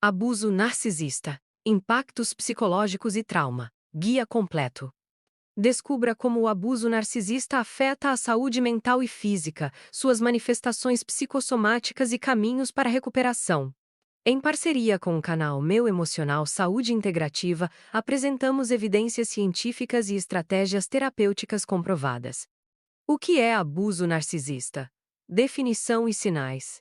Abuso narcisista, impactos psicológicos e trauma. Guia completo. Descubra como o abuso narcisista afeta a saúde mental e física, suas manifestações psicossomáticas e caminhos para a recuperação. Em parceria com o canal Meu Emocional Saúde Integrativa, apresentamos evidências científicas e estratégias terapêuticas comprovadas. O que é abuso narcisista? Definição e sinais.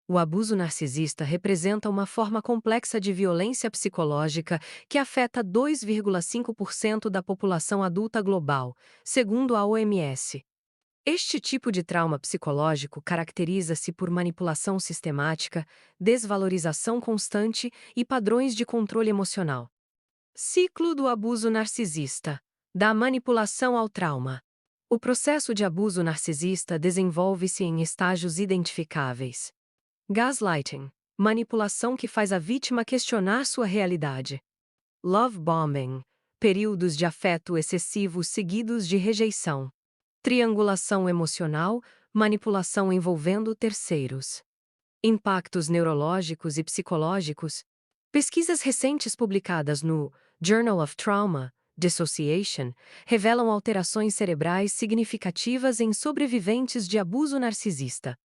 O abuso narcisista representa uma forma complexa de violência psicológica que afeta 2,5% da população adulta global, segundo a OMS. Este tipo de trauma psicológico caracteriza-se por manipulação sistemática, desvalorização constante e padrões de controle emocional. Ciclo do abuso narcisista: da manipulação ao trauma. O processo de abuso narcisista desenvolve-se em estágios identificáveis. Gaslighting, manipulação que faz a vítima questionar sua realidade. Love bombing, períodos de afeto excessivo seguidos de rejeição. Triangulação emocional, manipulação envolvendo terceiros. Impactos neurológicos e psicológicos. Pesquisas recentes publicadas no Journal of Trauma Dissociation revelam alterações cerebrais significativas em sobreviventes de abuso narcisista.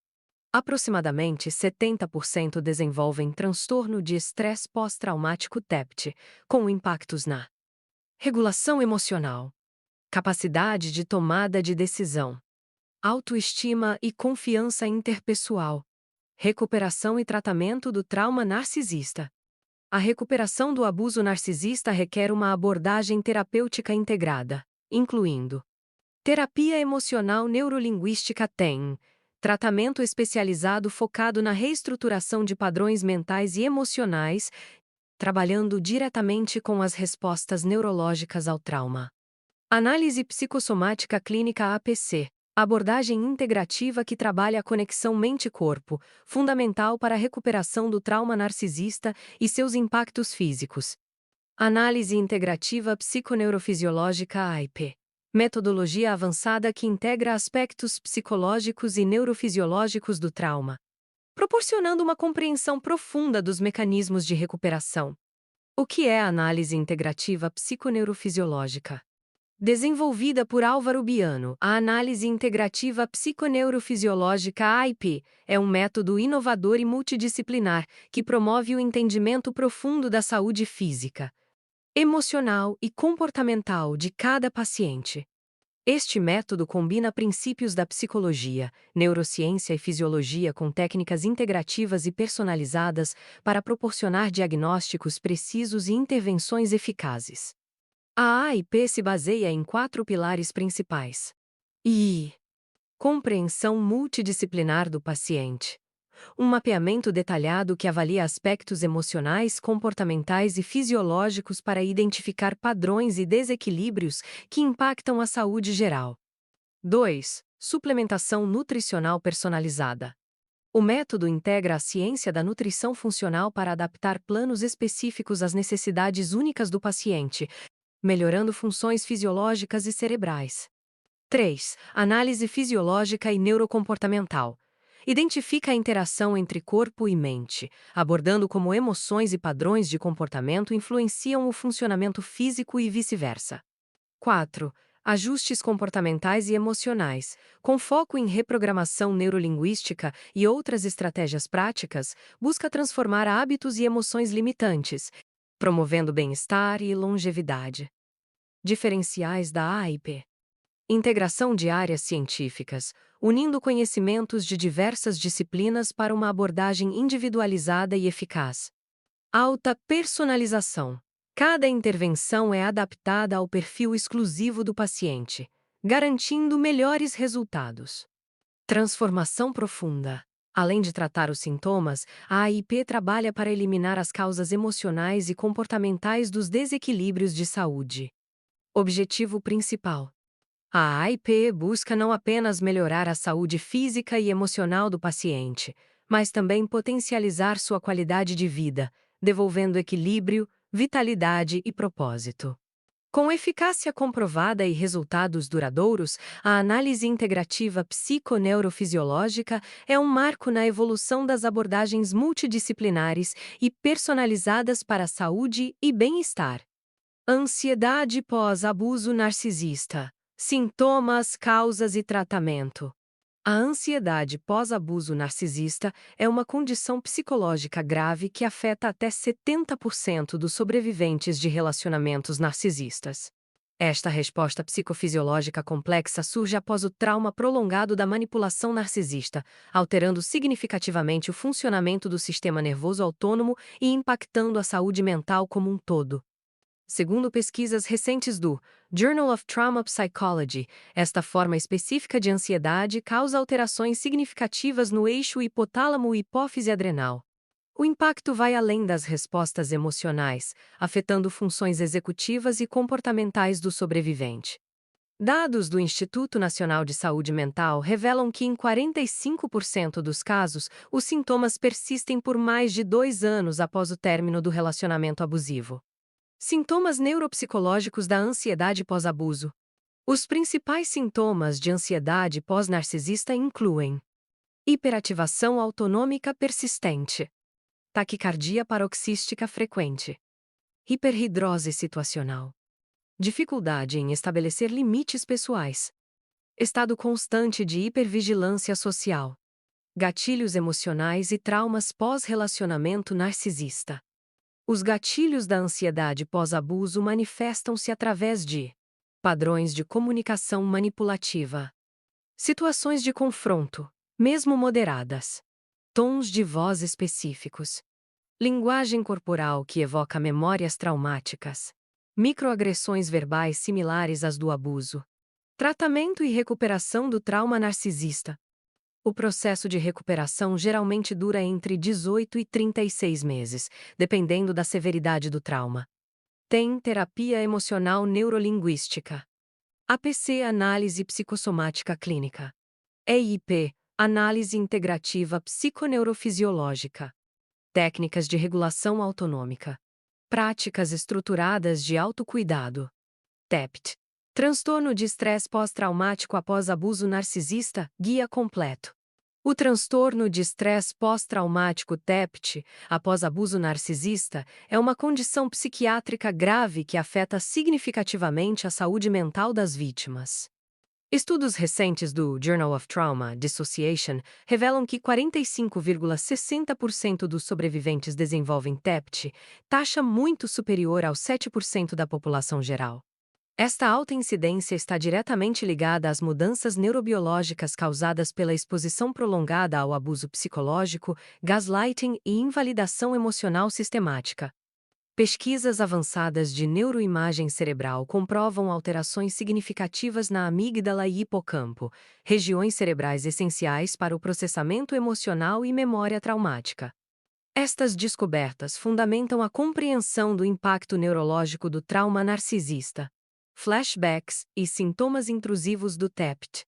Aproximadamente 70% desenvolvem transtorno de estresse pós-traumático TEPT, com impactos na regulação emocional, capacidade de tomada de decisão, autoestima e confiança interpessoal, recuperação e tratamento do trauma narcisista. A recuperação do abuso narcisista requer uma abordagem terapêutica integrada, incluindo terapia emocional neurolinguística TEM, tratamento especializado focado na reestruturação de padrões mentais e emocionais, trabalhando diretamente com as respostas neurológicas ao trauma. Análise psicossomática clínica APC, abordagem integrativa que trabalha a conexão mente-corpo, fundamental para a recuperação do trauma narcisista e seus impactos físicos. Análise integrativa psiconeurofisiológica AIP. Metodologia avançada que integra aspectos psicológicos e neurofisiológicos do trauma, proporcionando uma compreensão profunda dos mecanismos de recuperação. O que é a análise integrativa psiconeurofisiológica? Desenvolvida por Álvaro Biano, a análise integrativa psiconeurofisiológica AIP é um método inovador e multidisciplinar que promove o entendimento profundo da saúde física, emocional e comportamental de cada paciente. Este método combina princípios da psicologia, neurociência e fisiologia com técnicas integrativas e personalizadas para proporcionar diagnósticos precisos e intervenções eficazes. A AIP se baseia em 4 pilares principais. I. Compreensão multidisciplinar do paciente. Um mapeamento detalhado que avalia aspectos emocionais, comportamentais e fisiológicos para identificar padrões e desequilíbrios que impactam a saúde geral. 2. Suplementação nutricional personalizada. O método integra a ciência da nutrição funcional para adaptar planos específicos às necessidades únicas do paciente, melhorando funções fisiológicas e cerebrais. 3. Análise fisiológica e neurocomportamental. Identifica a interação entre corpo e mente, abordando como emoções e padrões de comportamento influenciam o funcionamento físico e vice-versa. 4. Ajustes comportamentais e emocionais, com foco em reprogramação neurolinguística e outras estratégias práticas, busca transformar hábitos e emoções limitantes, promovendo bem-estar e longevidade. Diferenciais da AIP. Integração de áreas científicas, unindo conhecimentos de diversas disciplinas para uma abordagem individualizada e eficaz. Alta personalização. Cada intervenção é adaptada ao perfil exclusivo do paciente, garantindo melhores resultados. Transformação profunda. Além de tratar os sintomas, a AIP trabalha para eliminar as causas emocionais e comportamentais dos desequilíbrios de saúde. Objetivo principal. A AIP busca não apenas melhorar a saúde física e emocional do paciente, mas também potencializar sua qualidade de vida, devolvendo equilíbrio, vitalidade e propósito. Com eficácia comprovada e resultados duradouros, a análise integrativa psiconeurofisiológica é um marco na evolução das abordagens multidisciplinares e personalizadas para a saúde e bem-estar. Ansiedade pós-abuso narcisista. Sintomas, causas e tratamento. A ansiedade pós-abuso narcisista é uma condição psicológica grave que afeta até 70% dos sobreviventes de relacionamentos narcisistas. Esta resposta psicofisiológica complexa surge após o trauma prolongado da manipulação narcisista, alterando significativamente o funcionamento do sistema nervoso autônomo e impactando a saúde mental como um todo. Segundo pesquisas recentes do Journal of Trauma Psychology, esta forma específica de ansiedade causa alterações significativas no eixo hipotálamo-hipófise adrenal. O impacto vai além das respostas emocionais, afetando funções executivas e comportamentais do sobrevivente. Dados do Instituto Nacional de Saúde Mental revelam que, em 45% dos casos, os sintomas persistem por mais de 2 anos após o término do relacionamento abusivo. Sintomas neuropsicológicos da ansiedade pós-abuso. Os principais sintomas de ansiedade pós-narcisista incluem hiperativação autonômica persistente, taquicardia paroxística frequente, hiperhidrose situacional, dificuldade em estabelecer limites pessoais, estado constante de hipervigilância social, gatilhos emocionais e traumas pós-relacionamento narcisista. Os gatilhos da ansiedade pós-abuso manifestam-se através de padrões de comunicação manipulativa, situações de confronto, mesmo moderadas, tons de voz específicos, linguagem corporal que evoca memórias traumáticas, microagressões verbais similares às do abuso, tratamento e recuperação do trauma narcisista. O processo de recuperação geralmente dura entre 18 e 36 meses, dependendo da severidade do trauma. Tem terapia emocional neurolinguística. APC, análise psicossomática clínica. EIP, análise integrativa psiconeurofisiológica. Técnicas de regulação autonômica. Práticas estruturadas de autocuidado. TEPT. Transtorno de estresse pós-traumático após abuso narcisista, guia completo. O transtorno de estresse pós-traumático TEPT, após abuso narcisista, é uma condição psiquiátrica grave que afeta significativamente a saúde mental das vítimas. Estudos recentes do Journal of Trauma Dissociation revelam que 45,60% dos sobreviventes desenvolvem TEPT, taxa muito superior aos 7% da população geral. Esta alta incidência está diretamente ligada às mudanças neurobiológicas causadas pela exposição prolongada ao abuso psicológico, gaslighting e invalidação emocional sistemática. Pesquisas avançadas de neuroimagem cerebral comprovam alterações significativas na amígdala e hipocampo, regiões cerebrais essenciais para o processamento emocional e memória traumática. Estas descobertas fundamentam a compreensão do impacto neurológico do trauma narcisista, flashbacks e sintomas intrusivos do TEPT.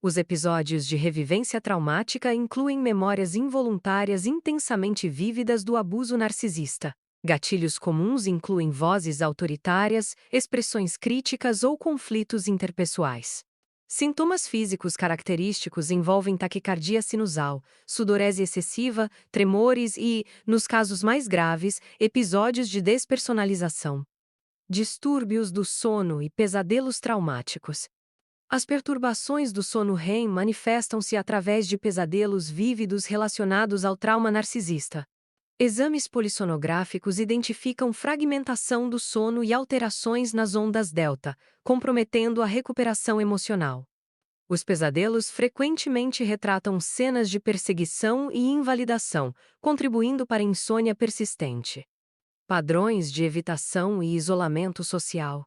Os episódios de revivência traumática incluem memórias involuntárias intensamente vívidas do abuso narcisista. Gatilhos comuns incluem vozes autoritárias, expressões críticas ou conflitos interpessoais. Sintomas físicos característicos envolvem taquicardia sinusal, sudorese excessiva, tremores e, nos casos mais graves, episódios de despersonalização. Distúrbios do sono e pesadelos traumáticos. As perturbações do sono REM manifestam-se através de pesadelos vívidos relacionados ao trauma narcisista. Exames polissonográficos identificam fragmentação do sono e alterações nas ondas delta, comprometendo a recuperação emocional. Os pesadelos frequentemente retratam cenas de perseguição e invalidação, contribuindo para a insônia persistente. Padrões de evitação e isolamento social.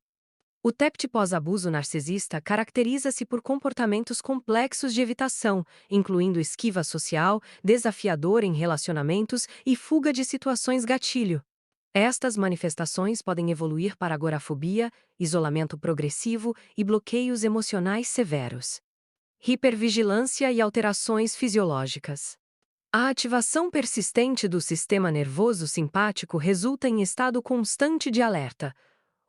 O TEPT pós-abuso narcisista caracteriza-se por comportamentos complexos de evitação, incluindo esquiva social, desafiador em relacionamentos e fuga de situações gatilho. Estas manifestações podem evoluir para agorafobia, isolamento progressivo e bloqueios emocionais severos. Hipervigilância e alterações fisiológicas. A ativação persistente do sistema nervoso simpático resulta em estado constante de alerta,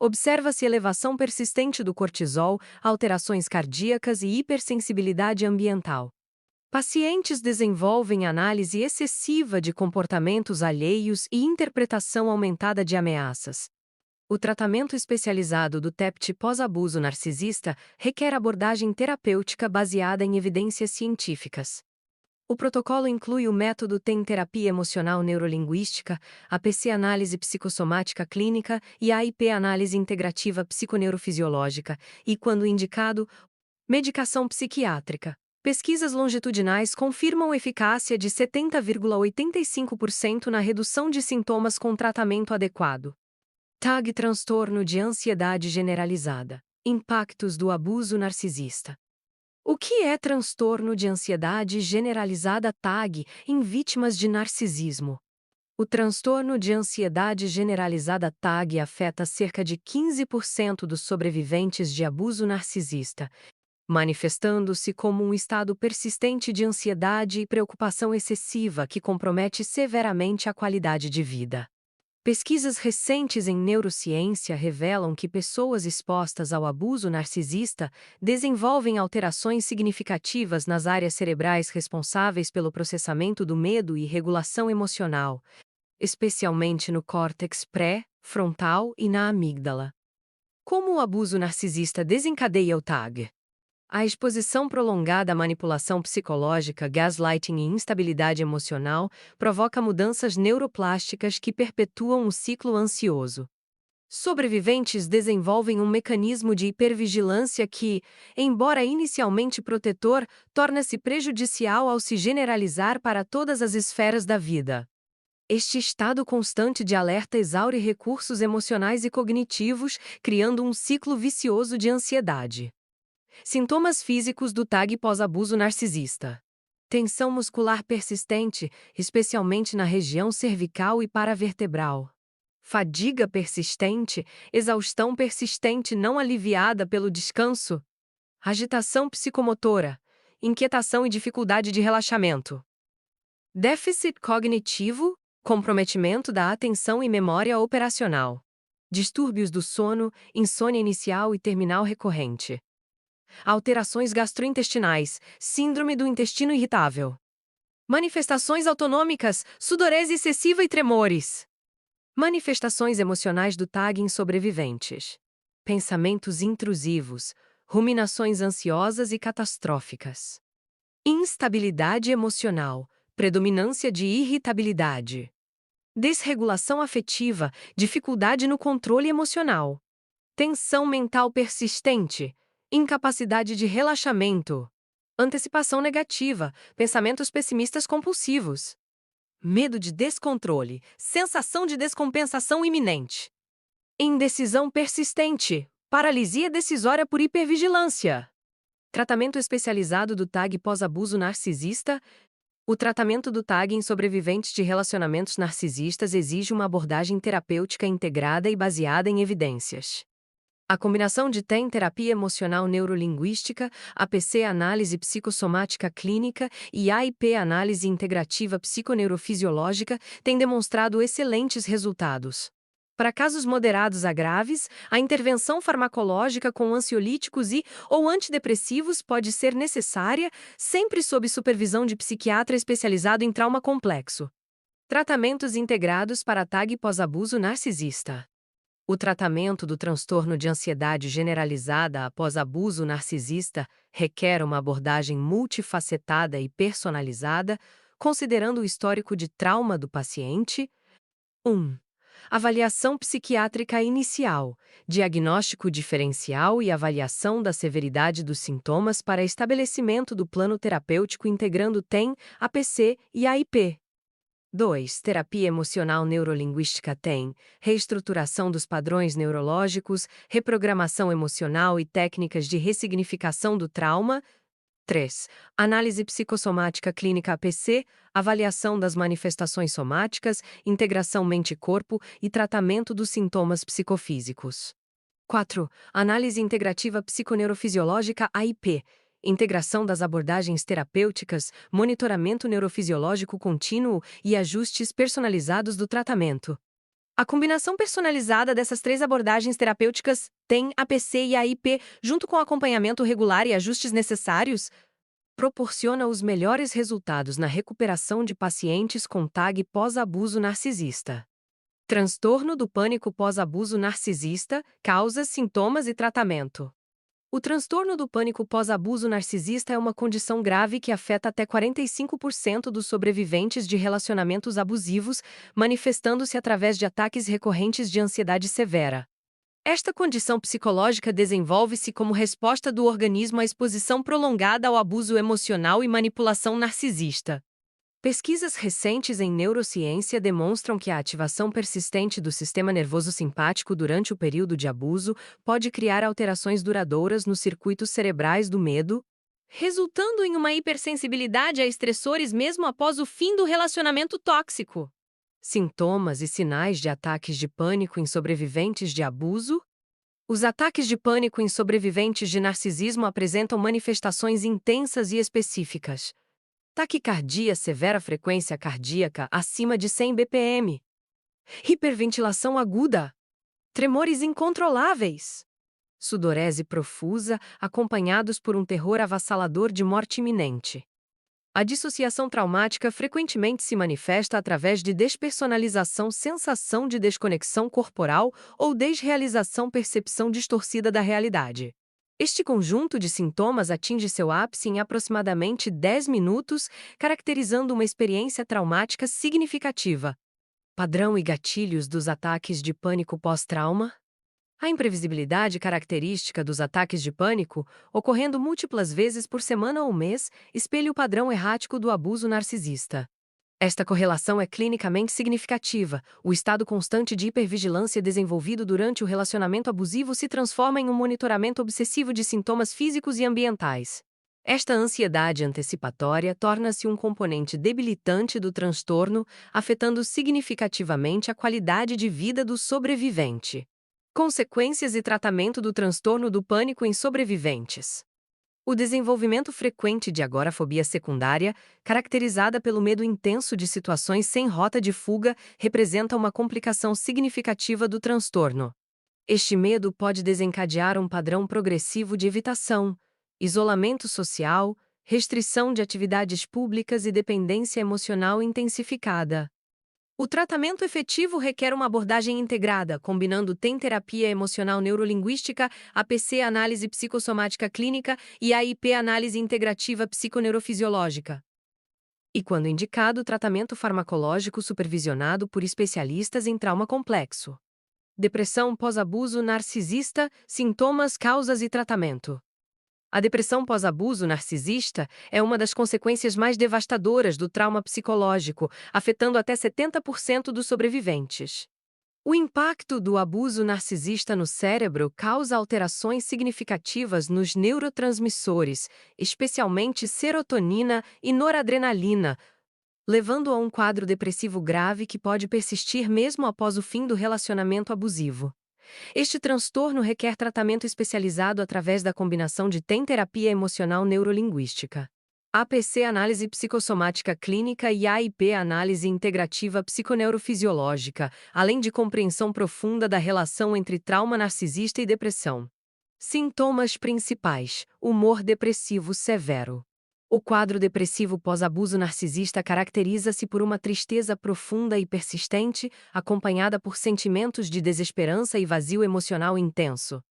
Observa-se elevação persistente do cortisol, alterações cardíacas e hipersensibilidade ambiental. Pacientes desenvolvem análise excessiva de comportamentos alheios e interpretação aumentada de ameaças. O tratamento especializado do TEPT pós-abuso narcisista requer abordagem terapêutica baseada em evidências científicas. O protocolo inclui o método TEM Terapia Emocional Neurolinguística, a PC Análise Psicossomática Clínica e a AIP Análise Integrativa Psiconeurofisiológica e, quando indicado, medicação psiquiátrica. Pesquisas longitudinais confirmam eficácia de 70,85% na redução de sintomas com tratamento adequado. TAG Transtorno de Ansiedade Generalizada. Impactos do abuso narcisista. O que é transtorno de ansiedade generalizada TAG em vítimas de narcisismo? O transtorno de ansiedade generalizada TAG afeta cerca de 15% dos sobreviventes de abuso narcisista, manifestando-se como um estado persistente de ansiedade e preocupação excessiva que compromete severamente a qualidade de vida. Pesquisas recentes em neurociência revelam que pessoas expostas ao abuso narcisista desenvolvem alterações significativas nas áreas cerebrais responsáveis pelo processamento do medo e regulação emocional, especialmente no córtex pré-frontal e na amígdala. Como o abuso narcisista desencadeia o TAG? A exposição prolongada à manipulação psicológica, gaslighting e instabilidade emocional provoca mudanças neuroplásticas que perpetuam o ciclo ansioso. Sobreviventes desenvolvem um mecanismo de hipervigilância que, embora inicialmente protetor, torna-se prejudicial ao se generalizar para todas as esferas da vida. Este estado constante de alerta exaure recursos emocionais e cognitivos, criando um ciclo vicioso de ansiedade. Sintomas físicos do TAG pós-abuso narcisista. Tensão muscular persistente, especialmente na região cervical e paravertebral. Fadiga persistente, exaustão persistente não aliviada pelo descanso. Agitação psicomotora, inquietação e dificuldade de relaxamento. Déficit cognitivo, comprometimento da atenção e memória operacional. Distúrbios do sono, insônia inicial e terminal recorrente. Alterações gastrointestinais, síndrome do intestino irritável. Manifestações autonômicas, sudorese excessiva e tremores. Manifestações emocionais do TAG em sobreviventes. Pensamentos intrusivos, ruminações ansiosas e catastróficas. Instabilidade emocional, predominância de irritabilidade. Desregulação afetiva, dificuldade no controle emocional. Tensão mental persistente, incapacidade de relaxamento. Antecipação negativa, pensamentos pessimistas compulsivos. Medo de descontrole, sensação de descompensação iminente. Indecisão persistente, paralisia decisória por hipervigilância. Tratamento especializado do TAG pós-abuso narcisista. O tratamento do TAG em sobreviventes de relacionamentos narcisistas exige uma abordagem terapêutica integrada e baseada em evidências. A combinação de TEM Terapia Emocional Neurolinguística, APC Análise Psicossomática Clínica e AIP Análise Integrativa Psiconeurofisiológica tem demonstrado excelentes resultados. Para casos moderados a graves, a intervenção farmacológica com ansiolíticos ou antidepressivos pode ser necessária, sempre sob supervisão de psiquiatra especializado em trauma complexo. Tratamentos integrados para TAG pós-abuso narcisista. O tratamento do transtorno de ansiedade generalizada após abuso narcisista requer uma abordagem multifacetada e personalizada, considerando o histórico de trauma do paciente. 1. Avaliação psiquiátrica inicial, diagnóstico diferencial e avaliação da severidade dos sintomas para estabelecimento do plano terapêutico integrando TEM, APC e AIP. 2. Terapia emocional neurolinguística TEM, reestruturação dos padrões neurológicos, reprogramação emocional e técnicas de ressignificação do trauma. 3. Análise psicossomática clínica APC, avaliação das manifestações somáticas, integração mente-corpo e tratamento dos sintomas psicofísicos. 4. Análise integrativa psiconeurofisiológica AIP, integração das abordagens terapêuticas, monitoramento neurofisiológico contínuo e ajustes personalizados do tratamento. A combinação personalizada dessas três abordagens terapêuticas tem APC e AIP, junto com acompanhamento regular e ajustes necessários, proporciona os melhores resultados na recuperação de pacientes com TAG pós-abuso narcisista. Transtorno do pânico pós-abuso narcisista, causas, sintomas e tratamento. O transtorno do pânico pós-abuso narcisista é uma condição grave que afeta até 45% dos sobreviventes de relacionamentos abusivos, manifestando-se através de ataques recorrentes de ansiedade severa. Esta condição psicológica desenvolve-se como resposta do organismo à exposição prolongada ao abuso emocional e manipulação narcisista. Pesquisas recentes em neurociência demonstram que a ativação persistente do sistema nervoso simpático durante o período de abuso pode criar alterações duradouras nos circuitos cerebrais do medo, resultando em uma hipersensibilidade a estressores mesmo após o fim do relacionamento tóxico. Sintomas e sinais de ataques de pânico em sobreviventes de abuso. Os ataques de pânico em sobreviventes de narcisismo apresentam manifestações intensas e específicas. Taquicardia severa, frequência cardíaca acima de 100 bpm. Hiperventilação aguda. Tremores incontroláveis. Sudorese profusa, acompanhados por um terror avassalador de morte iminente. A dissociação traumática frequentemente se manifesta através de despersonalização, sensação de desconexão corporal ou desrealização, percepção distorcida da realidade. Este conjunto de sintomas atinge seu ápice em aproximadamente 10 minutos, caracterizando uma experiência traumática significativa. Padrão e gatilhos dos ataques de pânico pós-trauma. A imprevisibilidade característica dos ataques de pânico, ocorrendo múltiplas vezes por semana ou mês, espelha o padrão errático do abuso narcisista. Esta correlação é clinicamente significativa. O estado constante de hipervigilância desenvolvido durante o relacionamento abusivo se transforma em um monitoramento obsessivo de sintomas físicos e ambientais. Esta ansiedade antecipatória torna-se um componente debilitante do transtorno, afetando significativamente a qualidade de vida do sobrevivente. Consequências e tratamento do transtorno do pânico em sobreviventes. O desenvolvimento frequente de agorafobia secundária, caracterizada pelo medo intenso de situações sem rota de fuga, representa uma complicação significativa do transtorno. Este medo pode desencadear um padrão progressivo de evitação, isolamento social, restrição de atividades públicas e dependência emocional intensificada. O tratamento efetivo requer uma abordagem integrada, combinando TEM-terapia emocional neurolinguística, APC análise psicossomática clínica e AIP análise integrativa psiconeurofisiológica. E, quando indicado, tratamento farmacológico supervisionado por especialistas em trauma complexo. Depressão pós-abuso narcisista, sintomas, causas e tratamento. A depressão pós-abuso narcisista é uma das consequências mais devastadoras do trauma psicológico, afetando até 70% dos sobreviventes. O impacto do abuso narcisista no cérebro causa alterações significativas nos neurotransmissores, especialmente serotonina e noradrenalina, levando a um quadro depressivo grave que pode persistir mesmo após o fim do relacionamento abusivo. Este transtorno requer tratamento especializado através da combinação de TEM-terapia emocional neurolinguística, APC análise psicossomática clínica e AIP análise integrativa psiconeurofisiológica, além de compreensão profunda da relação entre trauma narcisista e depressão. Sintomas principais: humor depressivo severo. O quadro depressivo pós-abuso narcisista caracteriza-se por uma tristeza profunda e persistente, acompanhada por sentimentos de desesperança e vazio emocional intenso.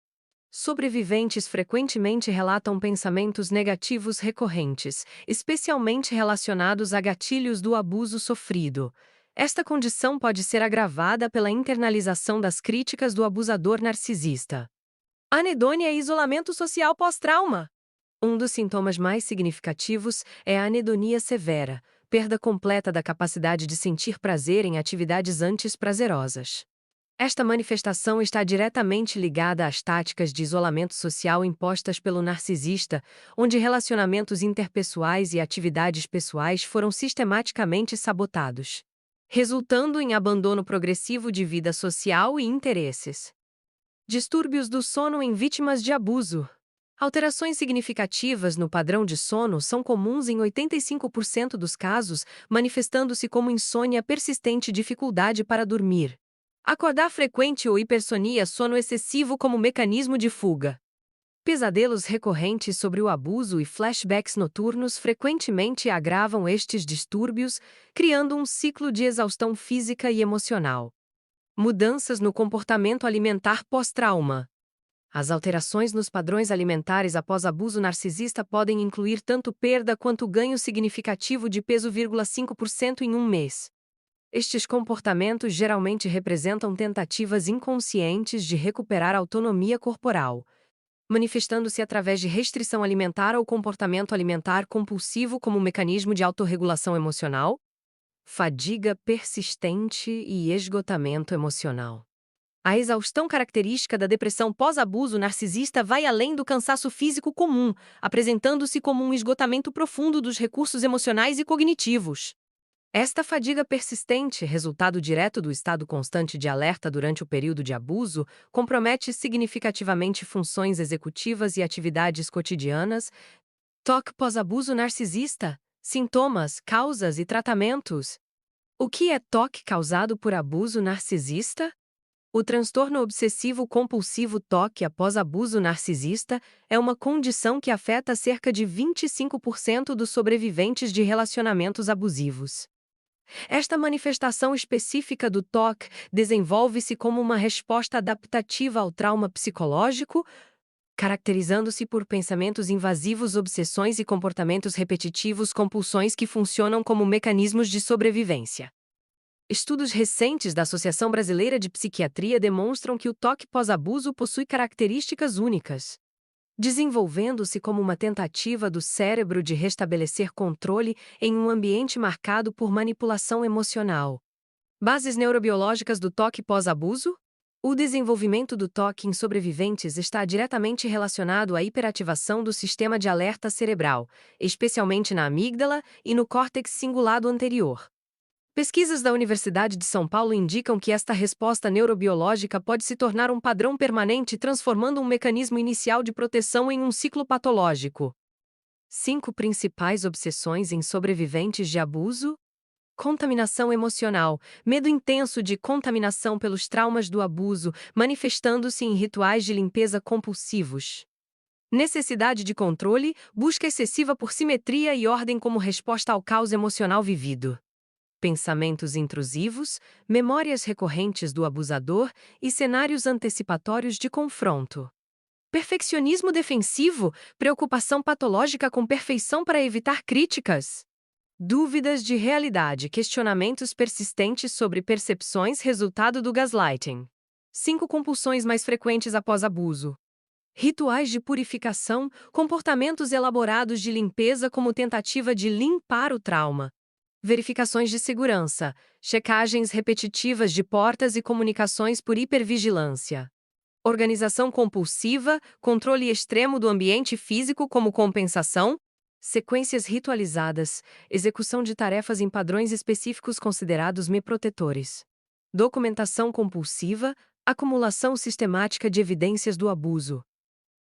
Sobreviventes frequentemente relatam pensamentos negativos recorrentes, especialmente relacionados a gatilhos do abuso sofrido. Esta condição pode ser agravada pela internalização das críticas do abusador narcisista. Anedônia e isolamento social pós-trauma. Um dos sintomas mais significativos é a anedonia severa, perda completa da capacidade de sentir prazer em atividades antes prazerosas. Esta manifestação está diretamente ligada às táticas de isolamento social impostas pelo narcisista, onde relacionamentos interpessoais e atividades pessoais foram sistematicamente sabotados, resultando em abandono progressivo de vida social e interesses. Distúrbios do sono em vítimas de abuso. Alterações significativas no padrão de sono são comuns em 85% dos casos, manifestando-se como insônia persistente e dificuldade para dormir. Acordar frequente ou hipersonia, sono excessivo como mecanismo de fuga. Pesadelos recorrentes sobre o abuso e flashbacks noturnos frequentemente agravam estes distúrbios, criando um ciclo de exaustão física e emocional. Mudanças no comportamento alimentar pós-trauma. As alterações nos padrões alimentares após abuso narcisista podem incluir tanto perda quanto ganho significativo de peso, 5% em um mês. Estes comportamentos geralmente representam tentativas inconscientes de recuperar autonomia corporal, manifestando-se através de restrição alimentar ou comportamento alimentar compulsivo como mecanismo de autorregulação emocional, fadiga persistente e esgotamento emocional. A exaustão característica da depressão pós-abuso narcisista vai além do cansaço físico comum, apresentando-se como um esgotamento profundo dos recursos emocionais e cognitivos. Esta fadiga persistente, resultado direto do estado constante de alerta durante o período de abuso, compromete significativamente funções executivas e atividades cotidianas. TOC pós-abuso narcisista, sintomas, causas e tratamentos. O que é TOC causado por abuso narcisista? O transtorno obsessivo-compulsivo TOC após abuso narcisista é uma condição que afeta cerca de 25% dos sobreviventes de relacionamentos abusivos. Esta manifestação específica do TOC desenvolve-se como uma resposta adaptativa ao trauma psicológico, caracterizando-se por pensamentos invasivos, obsessões e comportamentos repetitivos, compulsões que funcionam como mecanismos de sobrevivência. Estudos recentes da Associação Brasileira de Psiquiatria demonstram que o TOC pós-abuso possui características únicas, desenvolvendo-se como uma tentativa do cérebro de restabelecer controle em um ambiente marcado por manipulação emocional. Bases neurobiológicas do TOC pós-abuso? O desenvolvimento do TOC em sobreviventes está diretamente relacionado à hiperativação do sistema de alerta cerebral, especialmente na amígdala e no córtex cingulado anterior. Pesquisas da Universidade de São Paulo indicam que esta resposta neurobiológica pode se tornar um padrão permanente, transformando um mecanismo inicial de proteção em um ciclo patológico. 5 principais obsessões em sobreviventes de abuso. Contaminação emocional, medo intenso de contaminação pelos traumas do abuso, manifestando-se em rituais de limpeza compulsivos. Necessidade de controle, busca excessiva por simetria e ordem como resposta ao caos emocional vivido. Pensamentos intrusivos, memórias recorrentes do abusador e cenários antecipatórios de confronto. Perfeccionismo defensivo, preocupação patológica com perfeição para evitar críticas. Dúvidas de realidade, questionamentos persistentes sobre percepções, resultado do gaslighting. 5 compulsões mais frequentes após abuso. Rituais de purificação, comportamentos elaborados de limpeza como tentativa de limpar o trauma. Verificações de segurança, checagens repetitivas de portas e comunicações por hipervigilância. Organização compulsiva, controle extremo do ambiente físico como compensação. Sequências ritualizadas, execução de tarefas em padrões específicos considerados protetores. Documentação compulsiva, acumulação sistemática de evidências do abuso.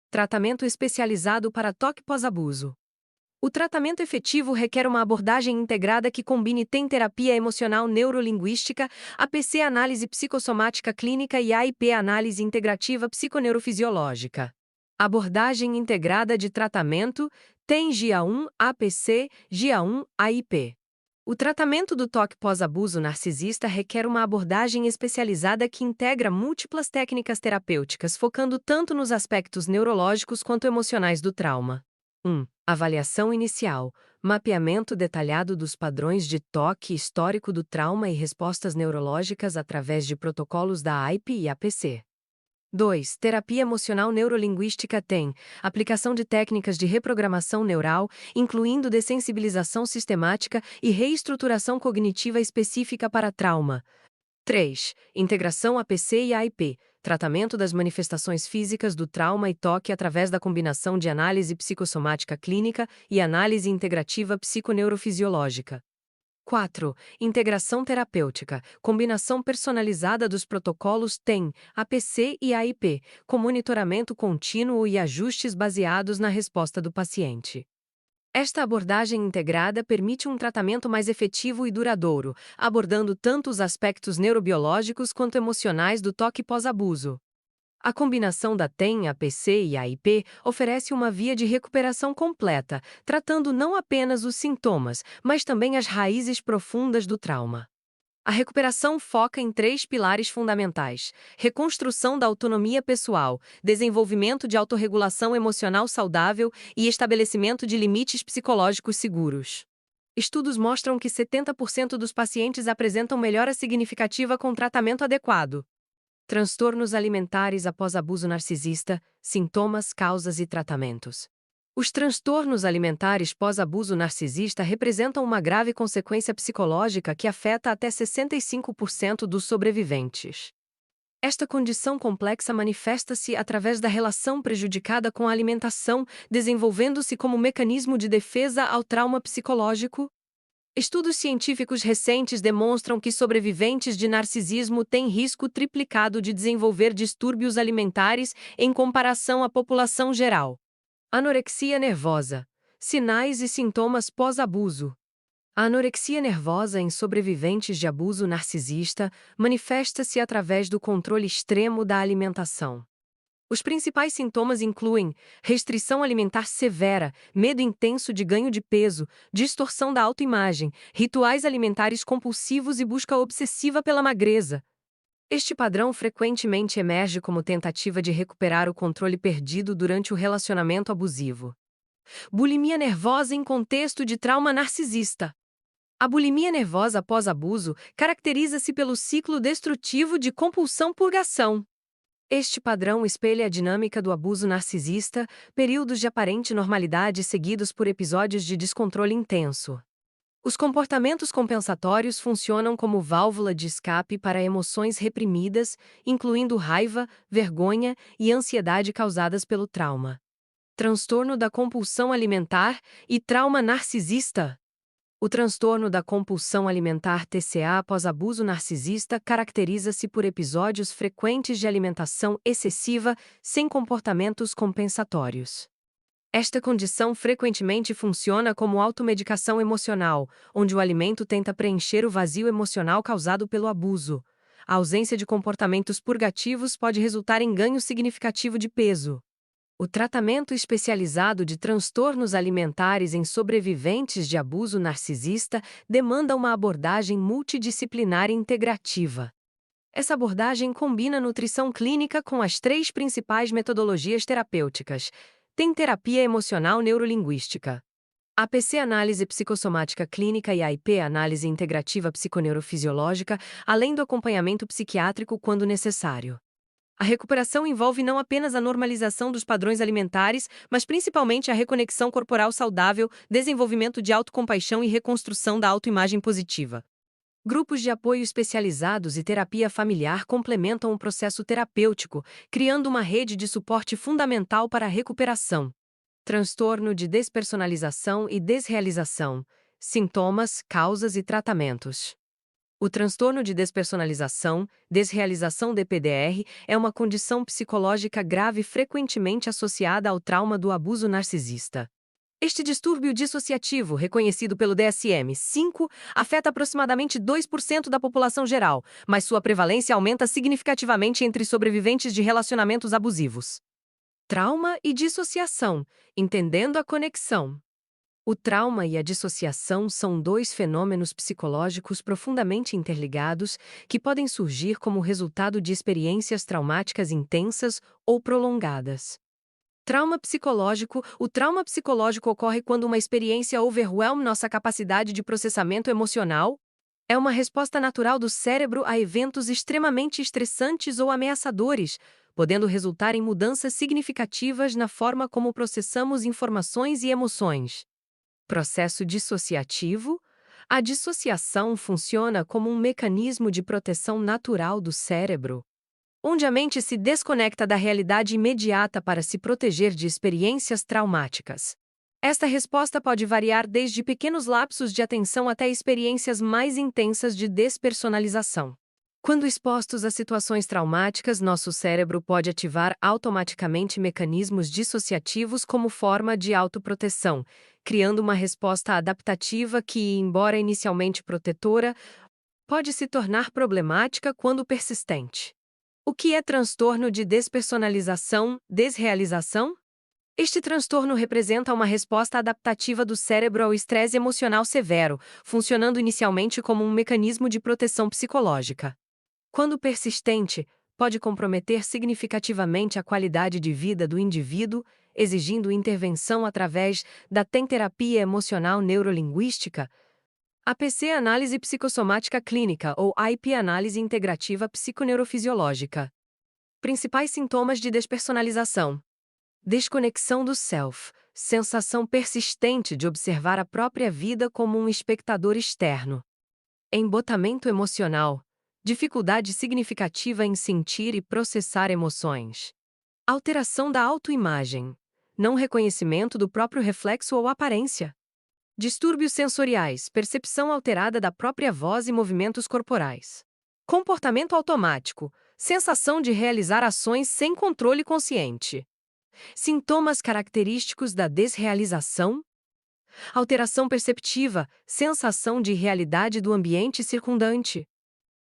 Tratamento especializado para TOC pós-abuso. O tratamento efetivo requer uma abordagem integrada que combine terapia emocional neurolinguística, APC análise psicossomática clínica e AIP análise integrativa psiconeurofisiológica. Abordagem integrada de tratamento, TEM GIA1, APC, GIA1, AIP. O tratamento do TOC pós-abuso narcisista requer uma abordagem especializada que integra múltiplas técnicas terapêuticas, focando tanto nos aspectos neurológicos quanto emocionais do trauma. 1. Avaliação inicial. Mapeamento detalhado dos padrões de TOC histórico do trauma e respostas neurológicas através de protocolos da AIP e APC. 2. Terapia emocional neurolinguística TEM. Aplicação de técnicas de reprogramação neural, incluindo dessensibilização sistemática e reestruturação cognitiva específica para trauma. 3. Integração APC e AIP. Tratamento das manifestações físicas do trauma e TOC através da combinação de análise psicossomática clínica e análise integrativa psiconeurofisiológica. 4. Integração terapêutica, combinação personalizada dos protocolos TEM, APC e AIP, com monitoramento contínuo e ajustes baseados na resposta do paciente. Esta abordagem integrada permite um tratamento mais efetivo e duradouro, abordando tanto os aspectos neurobiológicos quanto emocionais do toque pós-abuso. A combinação da TEM, APC e AIP oferece uma via de recuperação completa, tratando não apenas os sintomas, mas também as raízes profundas do trauma. A recuperação foca em três pilares fundamentais: reconstrução da autonomia pessoal, desenvolvimento de autorregulação emocional saudável e estabelecimento de limites psicológicos seguros. Estudos mostram que 70% dos pacientes apresentam melhora significativa com tratamento adequado. Transtornos alimentares após abuso narcisista, sintomas, causas e tratamentos. Os transtornos alimentares pós-abuso narcisista representam uma grave consequência psicológica que afeta até 65% dos sobreviventes. Esta condição complexa manifesta-se através da relação prejudicada com a alimentação, desenvolvendo-se como mecanismo de defesa ao trauma psicológico. Estudos científicos recentes demonstram que sobreviventes de narcisismo têm risco triplicado de desenvolver distúrbios alimentares em comparação à população geral. Anorexia nervosa. Sinais e sintomas pós-abuso. A anorexia nervosa em sobreviventes de abuso narcisista manifesta-se através do controle extremo da alimentação. Os principais sintomas incluem restrição alimentar severa, medo intenso de ganho de peso, distorção da autoimagem, rituais alimentares compulsivos e busca obsessiva pela magreza. Este padrão frequentemente emerge como tentativa de recuperar o controle perdido durante o relacionamento abusivo. Bulimia nervosa em contexto de trauma narcisista. A bulimia nervosa após abuso caracteriza-se pelo ciclo destrutivo de compulsão-purgação. Este padrão espelha a dinâmica do abuso narcisista, períodos de aparente normalidade seguidos por episódios de descontrole intenso. Os comportamentos compensatórios funcionam como válvula de escape para emoções reprimidas, incluindo raiva, vergonha e ansiedade causadas pelo trauma. Transtorno da compulsão alimentar e trauma narcisista. O transtorno da compulsão alimentar TCA após abuso narcisista caracteriza-se por episódios frequentes de alimentação excessiva sem comportamentos compensatórios. Esta condição frequentemente funciona como automedicação emocional, onde o alimento tenta preencher o vazio emocional causado pelo abuso. A ausência de comportamentos purgativos pode resultar em ganho significativo de peso. O tratamento especializado de transtornos alimentares em sobreviventes de abuso narcisista demanda uma abordagem multidisciplinar e integrativa. Essa abordagem combina nutrição clínica com as três principais metodologias terapêuticas: TEM terapia emocional neurolinguística, APC análise psicossomática clínica e AIP análise integrativa psiconeurofisiológica, além do acompanhamento psiquiátrico quando necessário. A recuperação envolve não apenas a normalização dos padrões alimentares, mas principalmente a reconexão corporal saudável, desenvolvimento de autocompaixão e reconstrução da autoimagem positiva. Grupos de apoio especializados e terapia familiar complementam o processo terapêutico, criando uma rede de suporte fundamental para a recuperação. Transtorno de despersonalização e desrealização. Sintomas, causas e tratamentos. O transtorno de despersonalização, desrealização DPDR, é uma condição psicológica grave frequentemente associada ao trauma do abuso narcisista. Este distúrbio dissociativo, reconhecido pelo DSM-5, afeta aproximadamente 2% da população geral, mas sua prevalência aumenta significativamente entre sobreviventes de relacionamentos abusivos. Trauma e dissociação, entendendo a conexão. O trauma e a dissociação são dois fenômenos psicológicos profundamente interligados que podem surgir como resultado de experiências traumáticas intensas ou prolongadas. Trauma psicológico. O trauma psicológico ocorre quando uma experiência overwhelma nossa capacidade de processamento emocional. É uma resposta natural do cérebro a eventos extremamente estressantes ou ameaçadores, podendo resultar em mudanças significativas na forma como processamos informações e emoções. Processo dissociativo. A dissociação funciona como um mecanismo de proteção natural do cérebro, onde a mente se desconecta da realidade imediata para se proteger de experiências traumáticas. Esta resposta pode variar desde pequenos lapsos de atenção até experiências mais intensas de despersonalização. Quando expostos a situações traumáticas, nosso cérebro pode ativar automaticamente mecanismos dissociativos como forma de autoproteção, criando uma resposta adaptativa que, embora inicialmente protetora, pode se tornar problemática quando persistente. O que é transtorno de despersonalização-desrealização? Este transtorno representa uma resposta adaptativa do cérebro ao estresse emocional severo, funcionando inicialmente como um mecanismo de proteção psicológica. Quando persistente, pode comprometer significativamente a qualidade de vida do indivíduo, exigindo intervenção através da terapia emocional neurolinguística, APC Análise Psicossomática Clínica ou IP Análise Integrativa Psiconeurofisiológica. Principais sintomas de despersonalização: desconexão do self, sensação persistente de observar a própria vida como um espectador externo. Embotamento emocional, dificuldade significativa em sentir e processar emoções. Alteração da autoimagem, não reconhecimento do próprio reflexo ou aparência. Distúrbios sensoriais, percepção alterada da própria voz e movimentos corporais. Comportamento automático, sensação de realizar ações sem controle consciente. Sintomas característicos da desrealização: alteração perceptiva, sensação de irrealidade do ambiente circundante.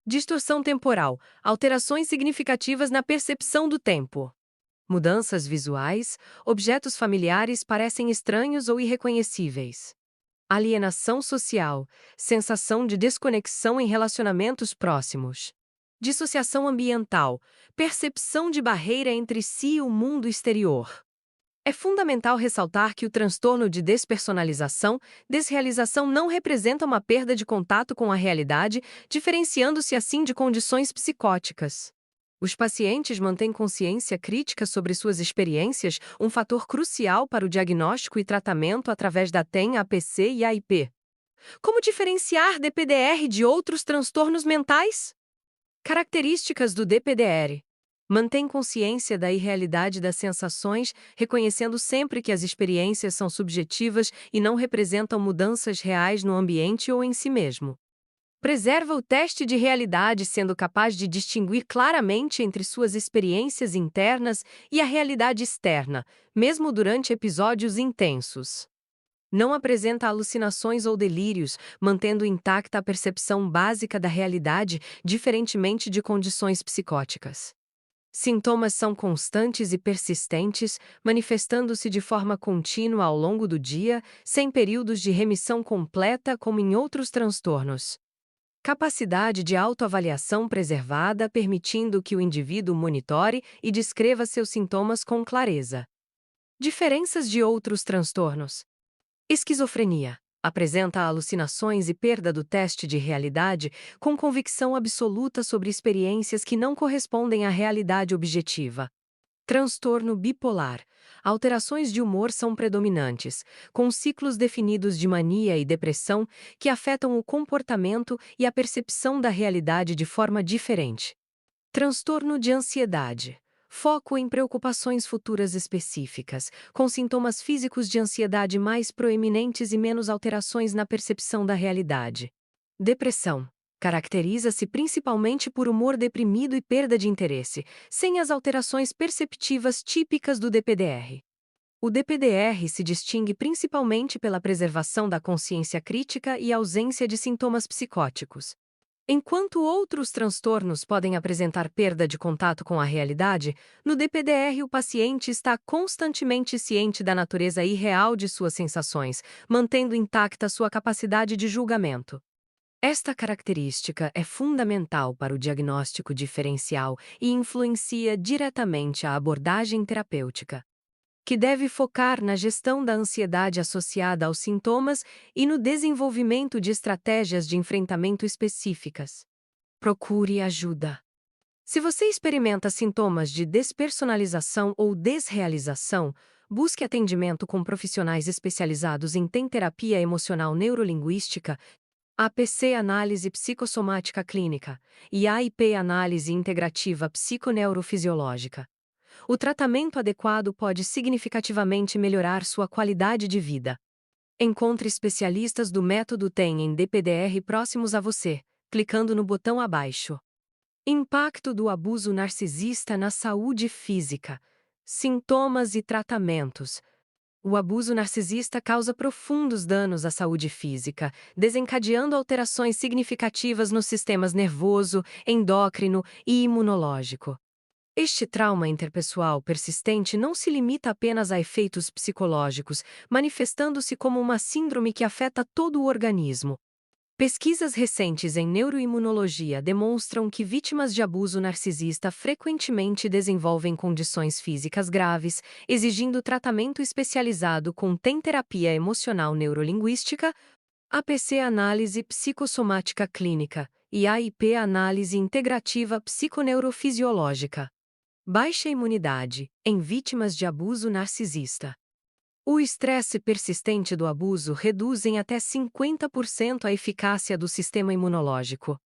Distorção temporal, alterações significativas na percepção do tempo. Mudanças visuais, objetos familiares parecem estranhos ou irreconhecíveis. Alienação social, sensação de desconexão em relacionamentos próximos. Dissociação ambiental, percepção de barreira entre si e o mundo exterior. É fundamental ressaltar que o transtorno de despersonalização-desrealização não representa uma perda de contato com a realidade, diferenciando-se assim de condições psicóticas. Os pacientes mantêm consciência crítica sobre suas experiências, um fator crucial para o diagnóstico e tratamento através da TEM, APC e AIP. Como diferenciar DPDR de outros transtornos mentais? Características do DPDR. Mantém consciência da irrealidade das sensações, reconhecendo sempre que as experiências são subjetivas e não representam mudanças reais no ambiente ou em si mesmo. Preserva o teste de realidade, sendo capaz de distinguir claramente entre suas experiências internas e a realidade externa, mesmo durante episódios intensos. Não apresenta alucinações ou delírios, mantendo intacta a percepção básica da realidade, diferentemente de condições psicóticas. Sintomas são constantes e persistentes, manifestando-se de forma contínua ao longo do dia, sem períodos de remissão completa como em outros transtornos. Capacidade de autoavaliação preservada, permitindo que o indivíduo monitore e descreva seus sintomas com clareza. Diferenças de outros transtornos. Esquizofrenia. Apresenta alucinações e perda do teste de realidade, com convicção absoluta sobre experiências que não correspondem à realidade objetiva. Transtorno bipolar. Alterações de humor são predominantes, com ciclos definidos de mania e depressão que afetam o comportamento e a percepção da realidade de forma diferente. Transtorno de ansiedade. Foco em preocupações futuras específicas, com sintomas físicos de ansiedade mais proeminentes e menos alterações na percepção da realidade. Depressão. Caracteriza-se principalmente por humor deprimido e perda de interesse, sem as alterações perceptivas típicas do DPDR. O DPDR se distingue principalmente pela preservação da consciência crítica e ausência de sintomas psicóticos. Enquanto outros transtornos podem apresentar perda de contato com a realidade, no DPDR o paciente está constantemente ciente da natureza irreal de suas sensações, mantendo intacta sua capacidade de julgamento. Esta característica é fundamental para o diagnóstico diferencial e influencia diretamente a abordagem terapêutica, que deve focar na gestão da ansiedade associada aos sintomas e no desenvolvimento de estratégias de enfrentamento específicas. Procure ajuda. Se você experimenta sintomas de despersonalização ou desrealização, busque atendimento com profissionais especializados em terapia emocional neurolinguística, APC Análise Psicossomática Clínica e AIP Análise Integrativa Psiconeurofisiológica. O tratamento adequado pode significativamente melhorar sua qualidade de vida. Encontre especialistas do método TEM em DPDR próximos a você, clicando no botão abaixo. Impacto do abuso narcisista na saúde física. Sintomas e tratamentos. O abuso narcisista causa profundos danos à saúde física, desencadeando alterações significativas nos sistemas nervoso, endócrino e imunológico. Este trauma interpessoal persistente não se limita apenas a efeitos psicológicos, manifestando-se como uma síndrome que afeta todo o organismo. Pesquisas recentes em neuroimunologia demonstram que vítimas de abuso narcisista frequentemente desenvolvem condições físicas graves, exigindo tratamento especializado com TEM-terapia emocional neurolinguística, APC análise psicossomática clínica e AIP análise integrativa psiconeurofisiológica. Baixa imunidade em vítimas de abuso narcisista. O estresse persistente do abuso reduz em até 50% a eficácia do sistema imunológico.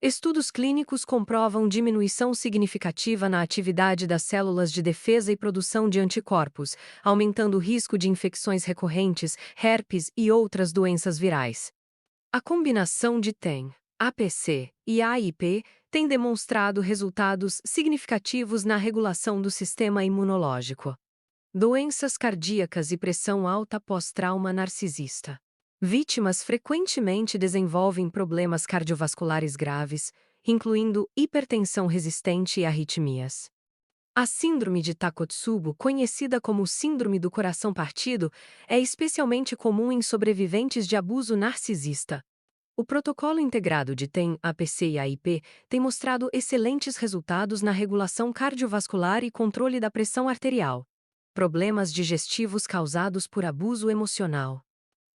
Estudos clínicos comprovam diminuição significativa na atividade das células de defesa e produção de anticorpos, aumentando o risco de infecções recorrentes, herpes e outras doenças virais. A combinação de TEM, APC e AIP tem demonstrado resultados significativos na regulação do sistema imunológico. Doenças cardíacas e pressão alta pós-trauma narcisista. Vítimas frequentemente desenvolvem problemas cardiovasculares graves, incluindo hipertensão resistente e arritmias. A síndrome de Takotsubo, conhecida como síndrome do coração partido, é especialmente comum em sobreviventes de abuso narcisista. O protocolo integrado de TEM, APC e AIP tem mostrado excelentes resultados na regulação cardiovascular e controle da pressão arterial. Problemas digestivos causados por abuso emocional.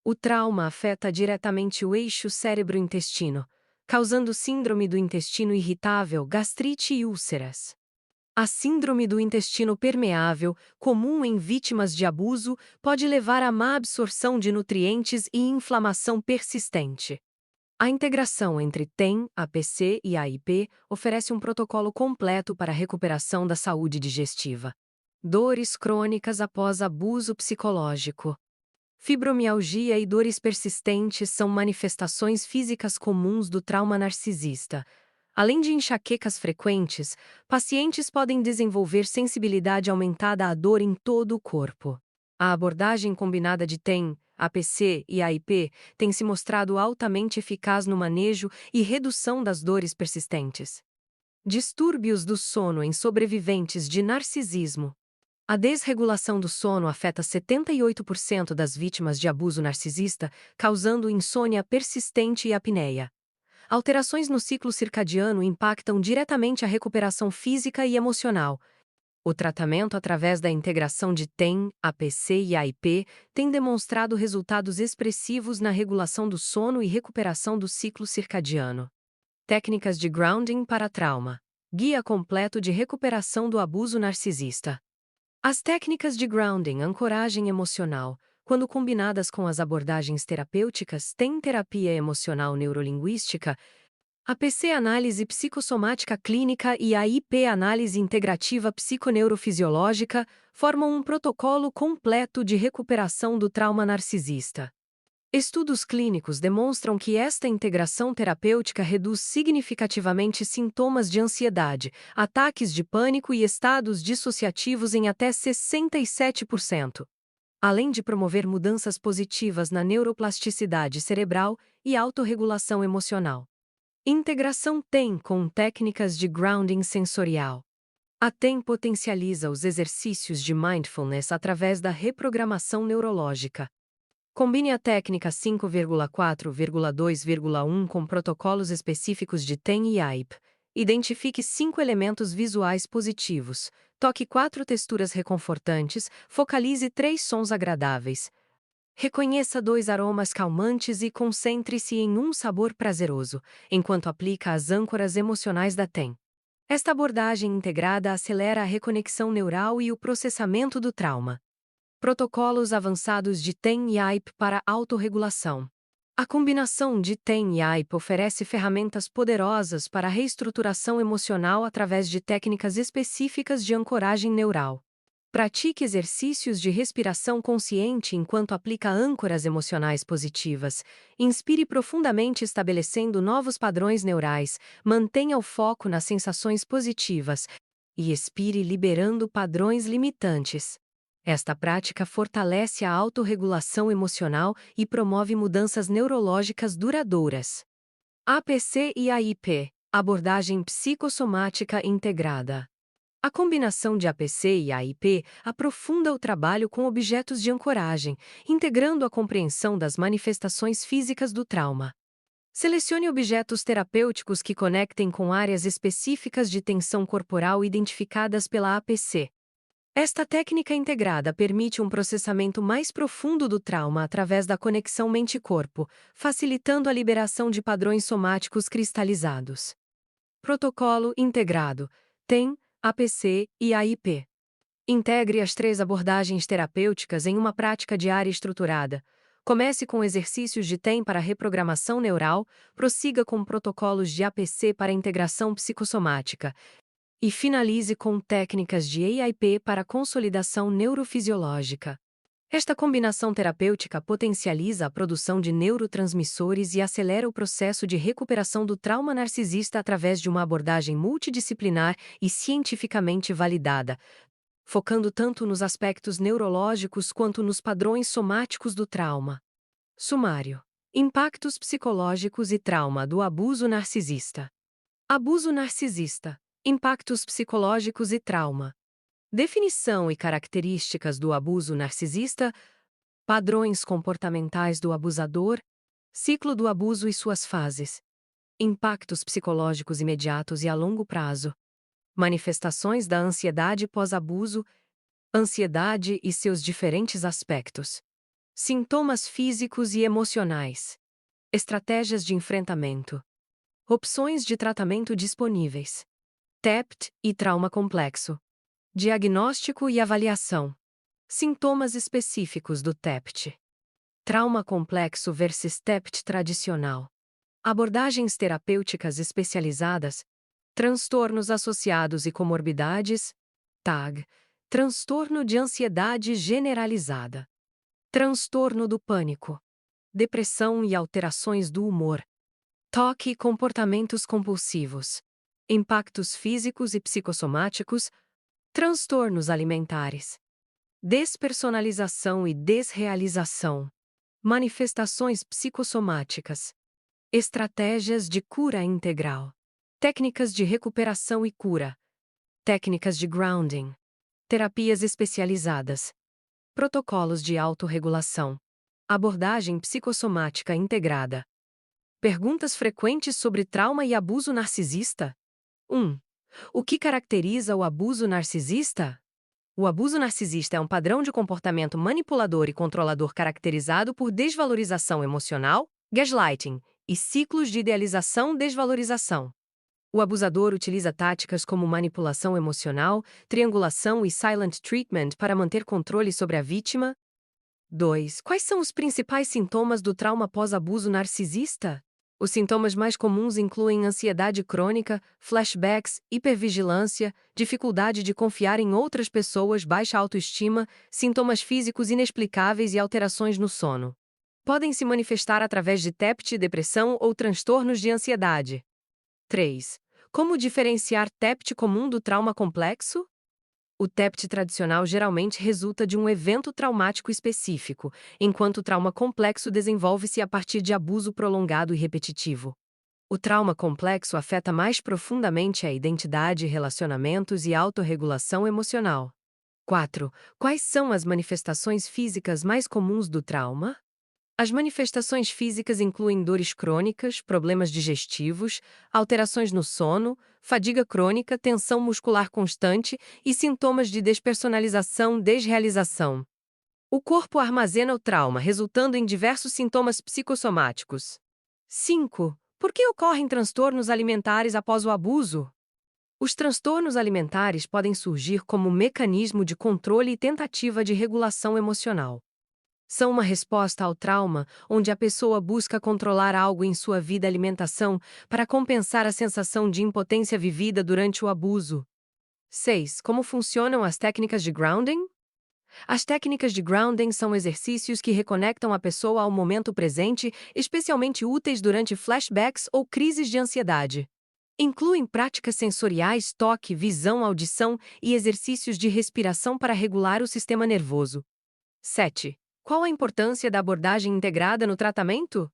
O trauma afeta diretamente o eixo cérebro-intestino, causando síndrome do intestino irritável, gastrite e úlceras. A síndrome do intestino permeável, comum em vítimas de abuso, pode levar a má absorção de nutrientes e inflamação persistente. A integração entre TEM, APC e AIP oferece um protocolo completo para a recuperação da saúde digestiva. Dores crônicas após abuso psicológico. Fibromialgia e dores persistentes são manifestações físicas comuns do trauma narcisista. Além de enxaquecas frequentes, pacientes podem desenvolver sensibilidade aumentada à dor em todo o corpo. A abordagem combinada de TEM, APC e AIP tem se mostrado altamente eficaz no manejo e redução das dores persistentes. Distúrbios do sono em sobreviventes de narcisismo. A desregulação do sono afeta 78% das vítimas de abuso narcisista, causando insônia persistente e apneia. Alterações no ciclo circadiano impactam diretamente a recuperação física e emocional. O tratamento através da integração de TEM, APC e AIP tem demonstrado resultados expressivos na regulação do sono e recuperação do ciclo circadiano. Técnicas de grounding para trauma. Guia completo de recuperação do abuso narcisista. As técnicas de grounding, ancoragem emocional, quando combinadas com as abordagens terapêuticas TEM terapia emocional neurolinguística, APC análise psicossomática clínica e AIP análise integrativa psiconeurofisiológica, formam um protocolo completo de recuperação do trauma narcisista. Estudos clínicos demonstram que esta integração terapêutica reduz significativamente sintomas de ansiedade, ataques de pânico e estados dissociativos em até 67%, além de promover mudanças positivas na neuroplasticidade cerebral e autorregulação emocional. Integração TEM com técnicas de grounding sensorial. A TEM potencializa os exercícios de mindfulness através da reprogramação neurológica. Combine a técnica 5,4,2,1 com protocolos específicos de TEM e AIP. Identifique 5 elementos visuais positivos. Toque 4 texturas reconfortantes. Focalize 3 sons agradáveis. Reconheça 2 aromas calmantes e concentre-se em um sabor prazeroso, enquanto aplica as âncoras emocionais da TEM. Esta abordagem integrada acelera a reconexão neural e o processamento do trauma. Protocolos avançados de TEM e AIP para autorregulação. A combinação de TEM e AIP oferece ferramentas poderosas para a reestruturação emocional através de técnicas específicas de ancoragem neural. Pratique exercícios de respiração consciente enquanto aplica âncoras emocionais positivas. Inspire profundamente estabelecendo novos padrões neurais, mantenha o foco nas sensações positivas e expire liberando padrões limitantes. Esta prática fortalece a autorregulação emocional e promove mudanças neurológicas duradouras. APC e AIP, abordagem psicossomática integrada. A combinação de APC e AIP aprofunda o trabalho com objetos de ancoragem, integrando a compreensão das manifestações físicas do trauma. Selecione objetos terapêuticos que conectem com áreas específicas de tensão corporal identificadas pela APC. Esta técnica integrada permite um processamento mais profundo do trauma através da conexão mente-corpo, facilitando a liberação de padrões somáticos cristalizados. Protocolo integrado: TEM, APC e AIP. Integre as 3 abordagens terapêuticas em uma prática diária estruturada. Comece com exercícios de TEM para reprogramação neural, prossiga com protocolos de APC para integração psicossomática e finalize com técnicas de AIP para consolidação neurofisiológica. Esta combinação terapêutica potencializa a produção de neurotransmissores e acelera o processo de recuperação do trauma narcisista através de uma abordagem multidisciplinar e cientificamente validada, focando tanto nos aspectos neurológicos quanto nos padrões somáticos do trauma. Sumário: impactos psicológicos e trauma do abuso narcisista. Abuso narcisista. Impactos psicológicos e trauma. Definição e características do abuso narcisista. Padrões comportamentais do abusador. Ciclo do abuso e suas fases. Impactos psicológicos imediatos e a longo prazo. Manifestações da ansiedade pós-abuso. Ansiedade e seus diferentes aspectos. Sintomas físicos e emocionais. Estratégias de enfrentamento. Opções de tratamento disponíveis. TEPT e trauma complexo. Diagnóstico e avaliação. Sintomas específicos do TEPT. Trauma complexo versus TEPT tradicional. Abordagens terapêuticas especializadas. Transtornos associados e comorbidades. TAG. Transtorno de ansiedade generalizada. Transtorno do pânico. Depressão e alterações do humor. TOC e comportamentos compulsivos. Impactos físicos e psicossomáticos. Transtornos alimentares. Despersonalização e desrealização. Manifestações psicossomáticas. Estratégias de cura integral. Técnicas de recuperação e cura. Técnicas de grounding. Terapias especializadas. Protocolos de autorregulação. Abordagem psicossomática integrada. Perguntas frequentes sobre trauma e abuso narcisista. 1. O que caracteriza o abuso narcisista? O abuso narcisista é um padrão de comportamento manipulador e controlador caracterizado por desvalorização emocional, gaslighting, e ciclos de idealização-desvalorização. O abusador utiliza táticas como manipulação emocional, triangulação e silent treatment para manter controle sobre a vítima. 2. Quais são os principais sintomas do trauma pós-abuso narcisista? Os sintomas mais comuns incluem ansiedade crônica, flashbacks, hipervigilância, dificuldade de confiar em outras pessoas, baixa autoestima, sintomas físicos inexplicáveis e alterações no sono. Podem se manifestar através de TEPT, depressão ou transtornos de ansiedade. 3. Como diferenciar TEPT comum do trauma complexo? O TEPT tradicional geralmente resulta de um evento traumático específico, enquanto o trauma complexo desenvolve-se a partir de abuso prolongado e repetitivo. O trauma complexo afeta mais profundamente a identidade, relacionamentos e autorregulação emocional. 4. Quais são as manifestações físicas mais comuns do trauma? As manifestações físicas incluem dores crônicas, problemas digestivos, alterações no sono, fadiga crônica, tensão muscular constante e sintomas de despersonalização-desrealização. O corpo armazena o trauma, resultando em diversos sintomas psicossomáticos. 5. Por que ocorrem transtornos alimentares após o abuso? Os transtornos alimentares podem surgir como mecanismo de controle e tentativa de regulação emocional. São uma resposta ao trauma, onde a pessoa busca controlar algo em sua vida alimentação para compensar a sensação de impotência vivida durante o abuso. 6. Como funcionam as técnicas de grounding? As técnicas de grounding são exercícios que reconectam a pessoa ao momento presente, especialmente úteis durante flashbacks ou crises de ansiedade. Incluem práticas sensoriais, toque, visão, audição e exercícios de respiração para regular o sistema nervoso. 7. Qual a importância da abordagem integrada no tratamento?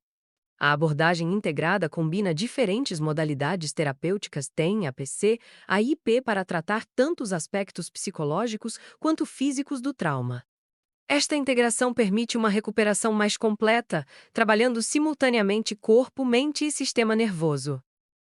A abordagem integrada combina diferentes modalidades terapêuticas TEM, APC, AIP para tratar tanto os aspectos psicológicos quanto físicos do trauma. Esta integração permite uma recuperação mais completa, trabalhando simultaneamente corpo, mente e sistema nervoso.